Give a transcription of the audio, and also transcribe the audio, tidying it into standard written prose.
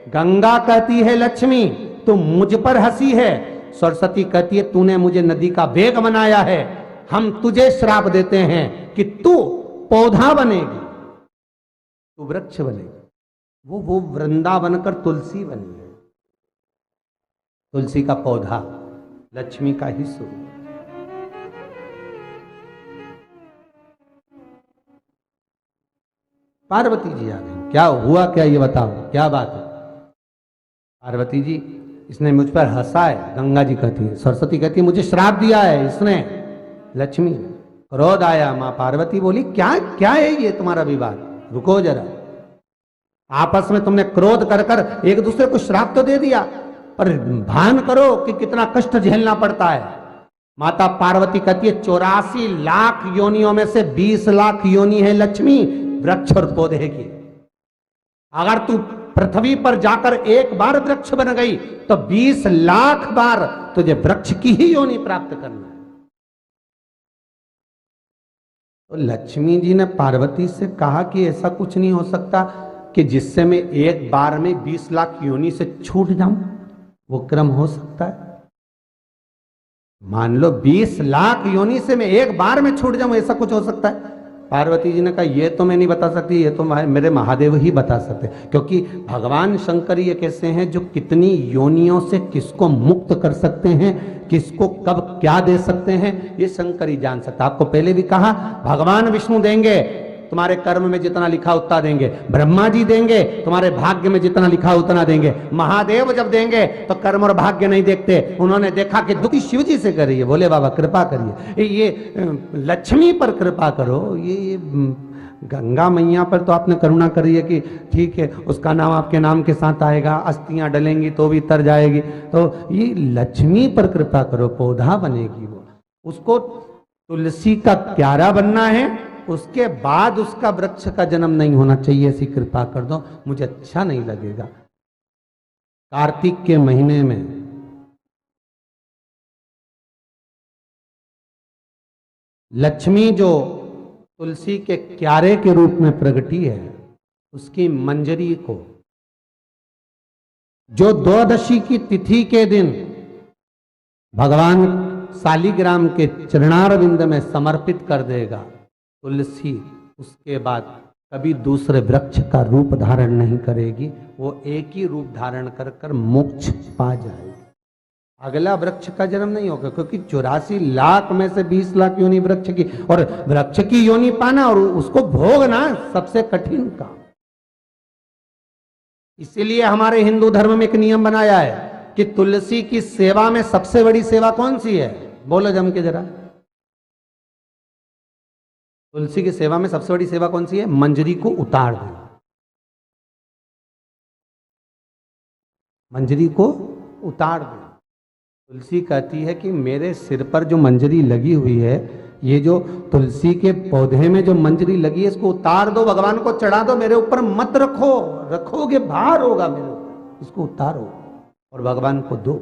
गंगा कहती है लक्ष्मी तू मुझ पर हंसी है, सरस्वती कहती है तूने मुझे नदी का वेग बनाया है, हम तुझे श्राप देते हैं कि तू पौधा बनेगी, तू वृक्ष बनेगी। वो वृंदा बनकर तुलसी बनी है। तुलसी का पौधा लक्ष्मी का ही स्वरूप। पार्वती जी आ गई। क्या हुआ, क्या ये बताओ, क्या बात है? पार्वती जी, इसने मुझ पर हंसा है, गंगा जी कहती है। सरस्वती कहती है मुझे श्राप दिया है इसने, लक्ष्मी ने। क्रोध आया, मां पार्वती बोली क्या क्या है ये तुम्हारा विवाद, रुको जरा। आपस में तुमने क्रोध कर कर एक दूसरे को श्राप तो दे दिया, पर भान करो कि कितना कष्ट झेलना पड़ता है। माता पार्वती कहती है 84 लाख योनियों में से 20 लाख योनि है लक्ष्मी वृक्ष और पौधे की। अगर तू पृथ्वी पर जाकर एक बार वृक्ष बन गई तो 20 लाख बार तुझे वृक्ष की ही योनि प्राप्त करना है। तो लक्ष्मी जी ने पार्वती से कहा कि ऐसा कुछ नहीं हो सकता कि जिससे मैं एक बार में 20 लाख योनि से छूट जाऊं, वो क्रम हो सकता है? मान लो 20 लाख योनि से मैं एक बार में छूट जाऊं, ऐसा कुछ हो सकता है? पार्वती जी ने कहा ये तो मैं नहीं बता सकती, ये तो मेरे महादेव ही बता सकते, क्योंकि भगवान शंकर ये कैसे हैं जो कितनी योनियों से किसको मुक्त कर सकते हैं, किसको कब क्या दे सकते हैं, ये शंकर ही जान सकता। आपको पहले भी कहा भगवान विष्णु देंगे, तुम्हारे कर्म में जितना लिखा उतना देंगे। ब्रह्मा जी देंगे, तुम्हारे भाग्य में जितना लिखा उतना देंगे। महादेव जब देंगे तो कर्म और भाग्य नहीं देखते, उन्होंने देखा कि दुखी शिव जी से करिए, बोले बाबा कृपा करिए, ये लक्ष्मी पर कृपा करो, ये गंगा मैया पर तो आपने करुणा करी है कि ठीक है उसका नाम आपके नाम के साथ आएगा, अस्थियां डलेंगी तो भी तर जाएगी, तो ये लक्ष्मी पर कृपा करो, पौधा बनेगी वो। उसको तुलसी का क्यारा बनना है, उसके बाद उसका वृक्ष का जन्म नहीं होना चाहिए, ऐसी कृपा कर दो, मुझे अच्छा नहीं लगेगा। कार्तिक के महीने में लक्ष्मी जो तुलसी के क्यारे के रूप में प्रगटी है, उसकी मंजरी को जो द्वादशी की तिथि के दिन भगवान शालिग्राम के चरणारविंद में समर्पित कर देगा, तुलसी उसके बाद कभी दूसरे वृक्ष का रूप धारण नहीं करेगी, वो एक ही रूप धारण कर कर मोक्ष पा जाएगी। अगला वृक्ष का जन्म नहीं होगा, क्योंकि 84 लाख में से 20 लाख योनि वृक्ष की, और वृक्ष की योनि पाना और उसको भोगना सबसे कठिन काम। इसीलिए हमारे हिंदू धर्म में एक नियम बनाया है कि तुलसी की सेवा में सबसे बड़ी सेवा कौन सी है, बोलो जम के जरा। तुलसी की सेवा में सबसे बड़ी सेवा कौन सी है? मंजरी को उतार देना। मंजरी को उतार देना। तुलसी कहती है कि मेरे सिर पर जो मंजरी लगी हुई है, ये जो तुलसी के पौधे में जो मंजरी लगी है, इसको उतार दो, भगवान को चढ़ा दो, मेरे ऊपर मत रखो, रखोगे भार होगा मेरे ऊपर, इसको उतारो और भगवान को दो।